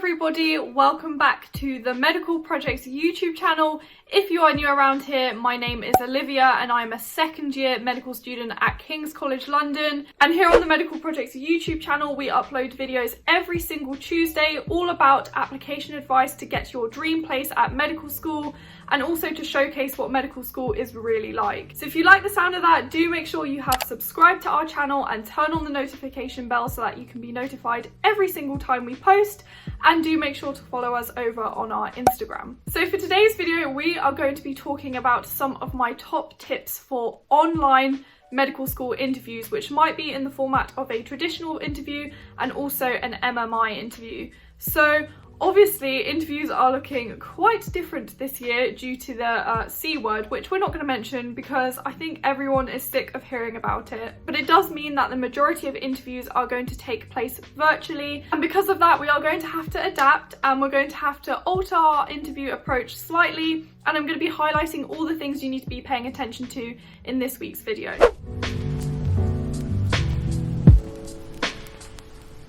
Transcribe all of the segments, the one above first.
everybody, welcome back to the Medical Projects YouTube channel. If you are new around here, my name is Olivia and I'm a second year medical student at King's College London. And here on the Medical Projects YouTube channel, we upload videos every single Tuesday all about application advice to get your dream place at medical school and also to showcase what medical school is really like. So if you like the sound of that, do make sure you have subscribed to our channel and turn on the notification bell so that you can be notified every single time we post, and do make sure to follow us over on our Instagram. So for today's video, we are going to be talking about some of my top tips for online medical school interviews, which might be in the format of a traditional interview and also an MMI interview. So obviously, interviews are looking quite different this year due to the C word, which we're not going to mention because I think everyone is sick of hearing about it. But it does mean that the majority of interviews are going to take place virtually. And because of that, we are going to have to adapt and we're going to have to alter our interview approach slightly. And I'm going to be highlighting all the things you need to be paying attention to in this week's video.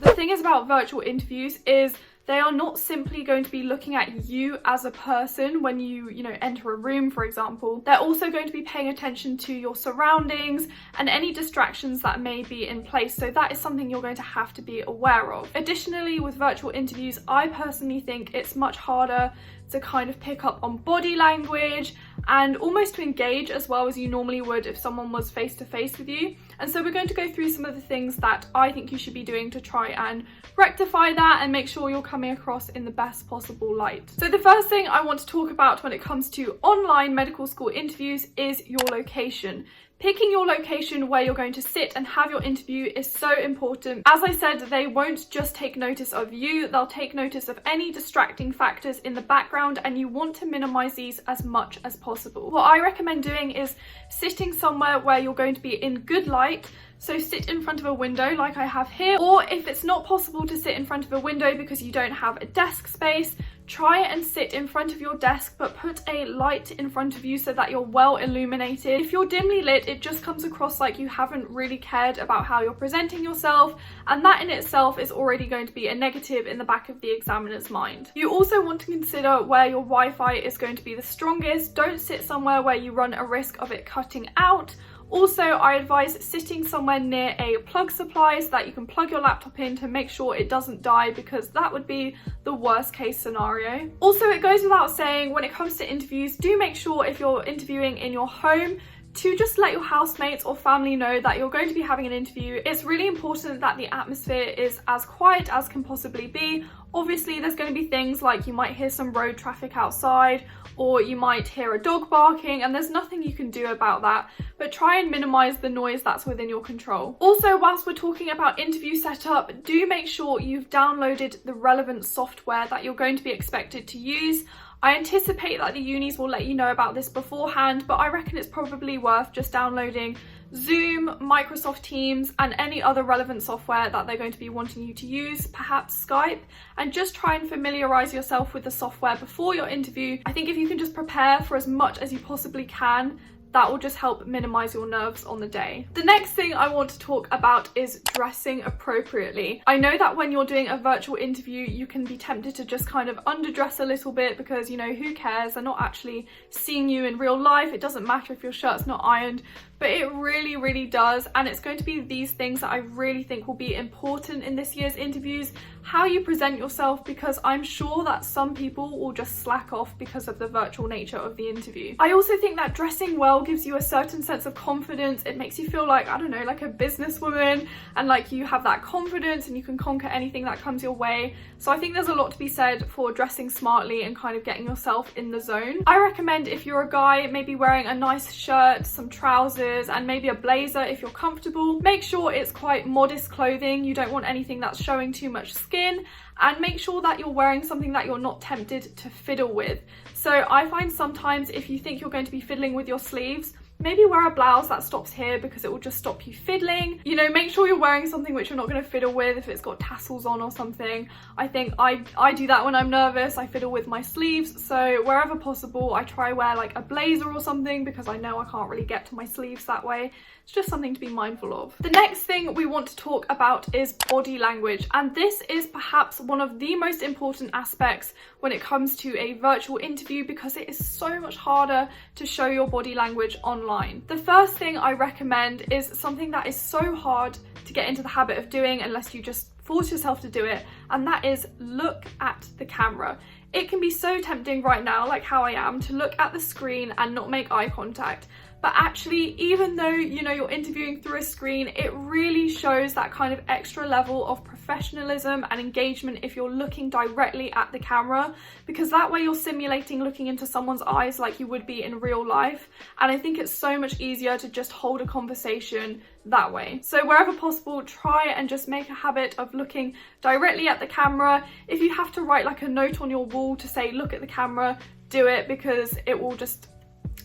The thing is about virtual interviews is they are not simply going to be looking at you as a person when you enter a room, for example. They're also going to be paying attention to your surroundings and any distractions that may be in place. So that is something you're going to have to be aware of. Additionally, with virtual interviews, I personally think it's much harder to kind of pick up on body language and almost to engage as well as you normally would if someone was face to face with you. And so we're going to go through some of the things that I think you should be doing to try and rectify that and make sure you're coming across in the best possible light. So the first thing I want to talk about when it comes to online medical school interviews is your location. Picking your location where you're going to sit and have your interview is so important. As I said, they won't just take notice of you, they'll take notice of any distracting factors in the background, and you want to minimize these as much as possible. What I recommend doing is sitting somewhere where you're going to be in good light. So sit in front of a window like I have here, or if it's not possible to sit in front of a window because you don't have a desk space, try and sit in front of your desk but put a light in front of you so that you're well illuminated. If you're dimly lit, it just comes across like you haven't really cared about how you're presenting yourself, and that in itself is already going to be a negative in the back of the examiner's mind. You also want to consider where your Wi-Fi is going to be the strongest. Don't sit somewhere where you run a risk of it cutting out. Also, I advise sitting somewhere near a plug supply so that you can plug your laptop in to make sure it doesn't die, because that would be the worst case scenario. Also, it goes without saying, when it comes to interviews, do make sure if you're interviewing in your home to just let your housemates or family know that you're going to be having an interview. It's really important that the atmosphere is as quiet as can possibly be. Obviously, there's going to be things like you might hear some road traffic outside, or you might hear a dog barking, and there's nothing you can do about that, but try and minimize the noise that's within your control. Also, whilst we're talking about interview setup, do make sure you've downloaded the relevant software that you're going to be expected to use. I anticipate that the unis will let you know about this beforehand, but I reckon it's probably worth just downloading Zoom, Microsoft Teams, and any other relevant software that they're going to be wanting you to use, perhaps Skype, and just try and familiarize yourself with the software before your interview. I think if you can just prepare for as much as you possibly can, that will just help minimize your nerves on the day. The next thing I want to talk about is dressing appropriately. I know that when you're doing a virtual interview, you can be tempted to just kind of underdress a little bit because, who cares? They're not actually seeing you in real life. It doesn't matter if your shirt's not ironed, but it really, really does. And it's going to be these things that I really think will be important in this year's interviews, how you present yourself, because I'm sure that some people will just slack off because of the virtual nature of the interview. I also think that dressing well gives you a certain sense of confidence. It makes you feel like, I don't know, like a businesswoman, and like you have that confidence and you can conquer anything that comes your way. So I think there's a lot to be said for dressing smartly and kind of getting yourself in the zone. I recommend, if you're a guy, maybe wearing a nice shirt, some trousers, and maybe a blazer if you're comfortable. Make sure it's quite modest clothing. You don't want anything that's showing too much skin, and make sure that you're wearing something that you're not tempted to fiddle with. So I find sometimes if you think you're going to be fiddling with your sleeves, maybe wear a blouse that stops here because it will just stop you fiddling. You know, make sure you're wearing something which you're not going to fiddle with if it's got tassels on or something. I think I do that when I'm nervous. I fiddle with my sleeves, so wherever possible I try wear like a blazer or something because I know I can't really get to my sleeves that way. It's just something to be mindful of. The next thing we want to talk about is body language, and this is perhaps one of the most important aspects when it comes to a virtual interview because it is so much harder to show your body language online. The first thing I recommend is something that is so hard to get into the habit of doing unless you just force yourself to do it, and that is look at the camera. It can be so tempting right now, like how I am, to look at the screen and not make eye contact. But actually, even though, you know, you're interviewing through a screen, it really shows that kind of extra level of professionalism and engagement if you're looking directly at the camera, because that way you're simulating looking into someone's eyes like you would be in real life. And I think it's so much easier to just hold a conversation that way. So wherever possible, try and just make a habit of looking directly at the camera. If you have to write like a note on your wall to say look at the camera, do it, because it will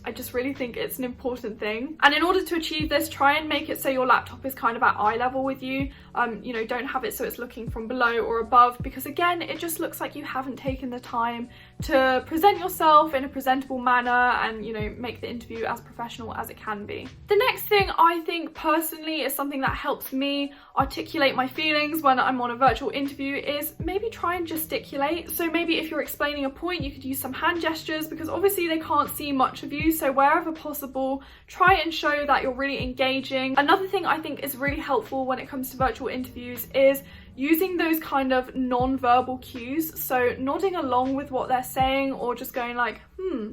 I just really think it's an important thing. And in order to achieve this, try and make it so your laptop is kind of at eye level with you. You know, don't have it so it's looking from below or above, because again, it just looks like you haven't taken the time to present yourself in a presentable manner and, you know, make the interview as professional as it can be. The next thing I think personally is something that helps me articulate my feelings when I'm on a virtual interview is maybe try and gesticulate. So maybe if you're explaining a point, you could use some hand gestures, because obviously they can't see much of you. So wherever possible, try and show that you're really engaging. Another thing I think is really helpful when it comes to virtual interviews is using those kind of non-verbal cues. So nodding along with what they're saying, or just going like,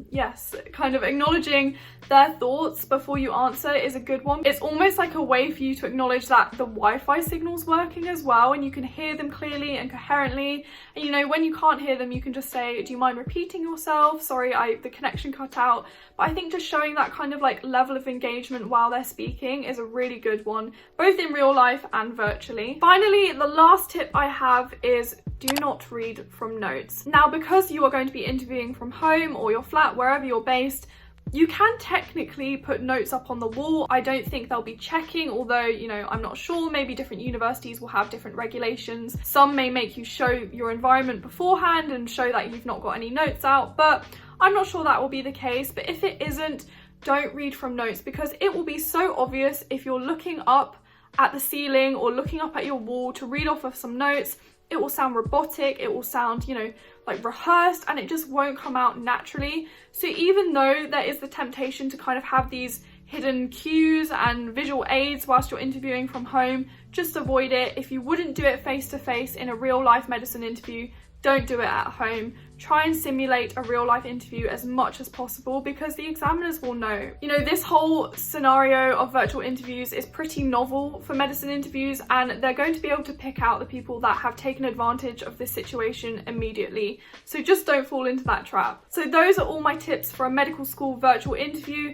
yes, kind of acknowledging their thoughts before you answer is a good one. It's almost like a way for you to acknowledge that the Wi-Fi signal's working as well and you can hear them clearly and coherently. And you know, when you can't hear them, you can just say, do you mind repeating yourself? Sorry, the connection cut out. But I think just showing that kind of like level of engagement while they're speaking is a really good one, both in real life and virtually. Finally, the last tip I have is do not read from notes. Now, because you are going to be interviewing from home or your flat, wherever you're based, you can technically put notes up on the wall. I don't think they'll be checking, although, you know, I'm not sure. Maybe different universities will have different regulations. Some may make you show your environment beforehand and show that you've not got any notes out, but I'm not sure that will be the case. But if it isn't, don't read from notes, because it will be so obvious if you're looking up at the ceiling or looking up at your wall to read off of some notes. It will sound robotic, it will sound, you know, like rehearsed, and it just won't come out naturally. So even though there is the temptation to kind of have these hidden cues and visual aids whilst you're interviewing from home, just avoid it. If you wouldn't do it face to face in a real life medicine interview, don't do it at home. Try and simulate a real life interview as much as possible, because the examiners will know. You know, this whole scenario of virtual interviews is pretty novel for medicine interviews, and they're going to be able to pick out the people that have taken advantage of this situation immediately. So just don't fall into that trap. So those are all my tips for a medical school virtual interview.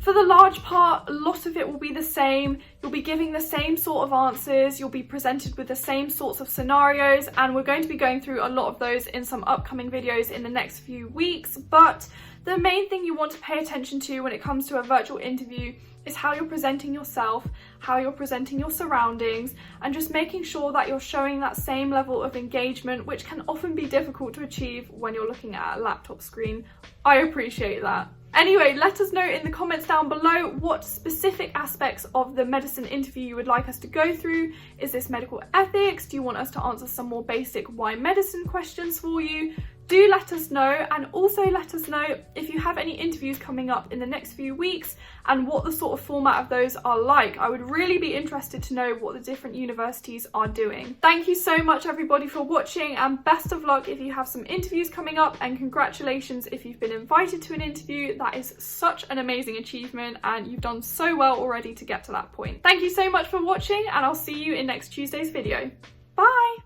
For the large part, a lot of it will be the same. You'll be giving the same sort of answers, you'll be presented with the same sorts of scenarios, and we're going to be going through a lot of those in some upcoming videos in the next few weeks. But the main thing you want to pay attention to when it comes to a virtual interview is how you're presenting yourself, how you're presenting your surroundings, and just making sure that you're showing that same level of engagement, which can often be difficult to achieve when you're looking at a laptop screen. I appreciate that. Anyway, let us know in the comments down below what specific aspects of the medicine interview you would like us to go through. Is this medical ethics? Do you want us to answer some more basic why medicine questions for you? Do let us know, and also let us know if you have any interviews coming up in the next few weeks and what the sort of format of those are like. I would really be interested to know what the different universities are doing. Thank you so much everybody for watching, and best of luck if you have some interviews coming up, and congratulations if you've been invited to an interview. That is such an amazing achievement, and you've done so well already to get to that point. Thank you so much for watching, and I'll see you in next Tuesday's video. Bye!